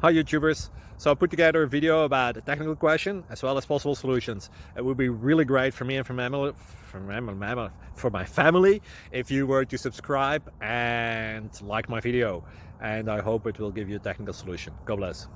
Hi YouTubers! So I put together a video about a technical question as well as possible solutions. It would be really great for me and for my family if you were to subscribe and like my video, and I hope it will give you a technical solution. God bless.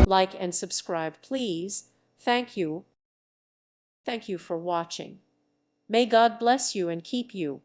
Like and subscribe, please. Thank you. Thank you for watching. May God bless you and keep you.